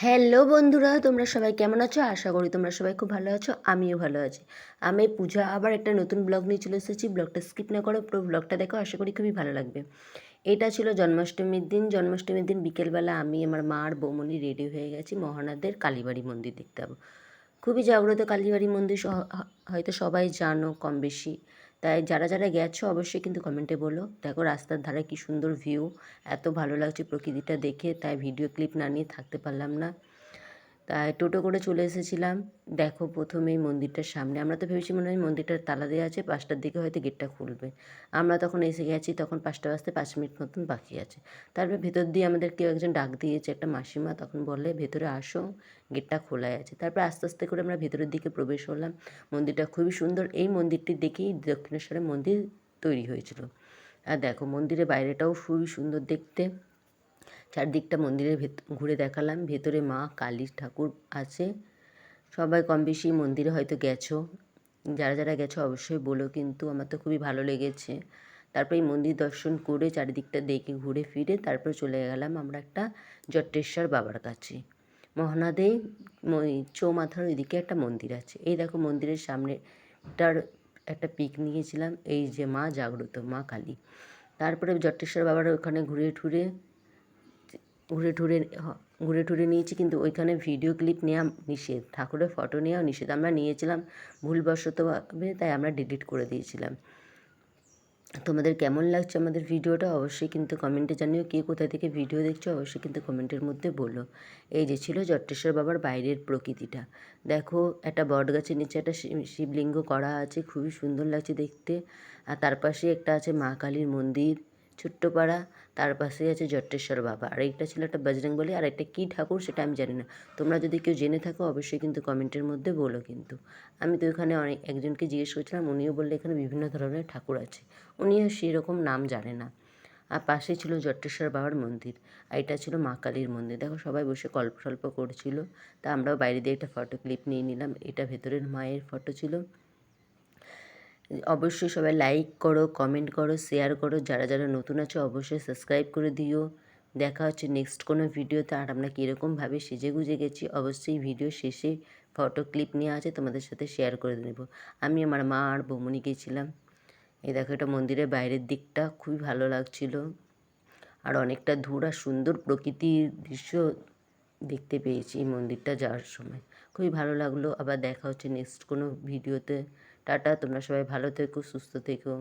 Hello বন্ধুরা, তোমরা সবাই কেমন আছো? আশা করি তোমরা সবাই খুব ভালো আছো। আমিও ভালো আছি। আমি পূজা আবার একটা নতুন ব্লগ নিয়ে চলে এসেছি। ব্লগটা স্কিপ না করো, পুরো ব্লগটা দেখো, আশা করি খুবই ভালো লাগবে। এটা ছিল জন্মাষ্টমীর দিন। জন্মাষ্টমীর দিন বিকেলবেলা আমি আমার মা আর বৌমনি রেডি হয়ে গেছি মহানাদের কালীবাড়ি মন্দির দেখতে যাবো। খুবই জাগ্রত কালীবাড়ি মন্দির, হয়তো সবাই জানো কম বেশি। তাই যারা যারা গেছো অবশ্যই কিন্তু কমেন্টে বলো। দেখো রাস্তার ধারে কি সুন্দর ভিউ, এত ভালো লাগছে প্রকৃতিটা দেখে, তাই ভিডিও ক্লিপ না নিয়ে থাকতে পারলাম না। তাই টোটো করে চলে এসেছিলাম। দেখো প্রথমেই মন্দিরটার সামনে, আমরা তো ভেবেছি মনে হয় মন্দিরটার তালা দেওয়া আছে, 5টার দিকে হয়তো গেটটা খুলবে। আমরা তখন এসে গেছি, তখন 5টা বাজতে 5 মিনিট মতন বাকি আছে। তারপরে ভেতর দিয়ে আমাদের কেউ একজন ডাক দিয়েছে, একটা মাসিমা, তখন বললে ভেতরে আসো, গেটটা খোলাই আছে। তারপরে আস্তে আস্তে করে আমরা ভেতরের দিকে প্রবেশ হলাম। মন্দিরটা খুবই সুন্দর। এই মন্দিরটি দেখেই দক্ষিণেশ্বরের মন্দির তৈরি হয়েছিল। আর দেখো মন্দিরের বাইরেটাও খুবই সুন্দর দেখতে। চারদিকটা মন্দিরের ঘুরে দেখালাম। ভেতরে মা কালী ঠাকুর আছে। সবাই কম বেশি মন্দিরে হয়তো গেছো। যারা যারা গেছো অবশ্যই বলো কিন্তু, আমার তো খুবই ভালো লেগেছে। তারপরে এই মন্দির দর্শন করে চারিদিকটা দেখে ঘুরে ফিরে তারপরে চলে গেলাম আমরা একটা জটেশ্বর বাবার কাছে। মহানাদেই চৌমাথার ওইদিকে একটা মন্দির আছে। এই দেখো মন্দিরের সামনেটার একটা পিক নিয়েছিলাম। এই যে মা জাগ্রত, মা কালী। তারপরে জটেশ্বর বাবার ওখানে ঘুরে টুরে ঘুরে টুরে নিয়েছি, কিন্তু ওইখানে ভিডিও ক্লিপ নেওয়া নিষেধ, ঠাকুরের ফটো নেওয়াও নিষেধ। আমরা নিয়েছিলাম ভুলবশতভাবে, তাই আমরা ডিলিট করে দিয়েছিলাম। তোমাদের কেমন লাগছে আমাদের ভিডিওটা অবশ্যই কিন্তু কমেন্টে জানিও। কে কোথা থেকে ভিডিও দেখছো অবশ্যই কিন্তু কমেন্টের মধ্যে বলো। এই যে ছিল জটেশ্বর বাবার বাইরের প্রকৃতিটা। দেখো একটা বট গাছের নিচে একটা শিবলিঙ্গ করা আছে, খুবই সুন্দর লাগছে দেখতে। আর তার পাশে একটা আছে মা কালীর মন্দির, ছোট্ট পাড়া। তার পাশেই আছে জটেশ্বর বাবা। আর এইটা ছিল একটা বজরংবলী, আর একটা কী ঠাকুর সেটা আমি জানি না। তোমরা যদি কেউ জেনে থাকো অবশ্যই কিন্তু কমেন্টের মধ্যে বলো কিন্তু। আমি তো এখানে একজনকে জিজ্ঞেস করছিলাম, উনিও বললে এখানে বিভিন্ন ধরনের ঠাকুর আছে। উনিও সেরকম নাম জানে না। আর পাশে ছিল জটেশ্বর বাবার মন্দির, আর এটা ছিল মা কালীর মন্দির। দেখো সবাই বসে গল্প সল্প করছিল, তা আমরাও বাইরে দিয়ে একটা ফটো ক্লিপ নিয়ে নিলাম। এটা ভেতরের মায়ের ফটো ছিল। অবশ্যই সবাই লাইক করো, কমেন্ট করো, শেয়ার করো। যারা যারা নতুন আছো অবশ্যই সাবস্ক্রাইব করে দিও। দেখা হচ্ছে নেক্সট কোনো ভিডিওতে। আর আমরা কীরকমভাবে সেজে গুজে গেছি অবশ্যই ভিডিও শেষে ফটো ক্লিপ নেওয়া আছে, তোমাদের সাথে শেয়ার করে নেব। আমি আমার মা আর বৌমনি গিয়েছিলাম। এই দেখো এটা মন্দিরের বাইরের দিকটা, খুবই ভালো লাগছিল। আর অনেকটা দূর আর সুন্দর প্রকৃতির দৃশ্য দেখতে পেয়েছি এই মন্দিরটা যাওয়ার সময়। খুবই ভালো লাগলো। আবার দেখা হচ্ছে নেক্সট কোনো ভিডিওতে। টাটা, তোমরা সবাই ভালো থেকো, সুস্থ থেকো।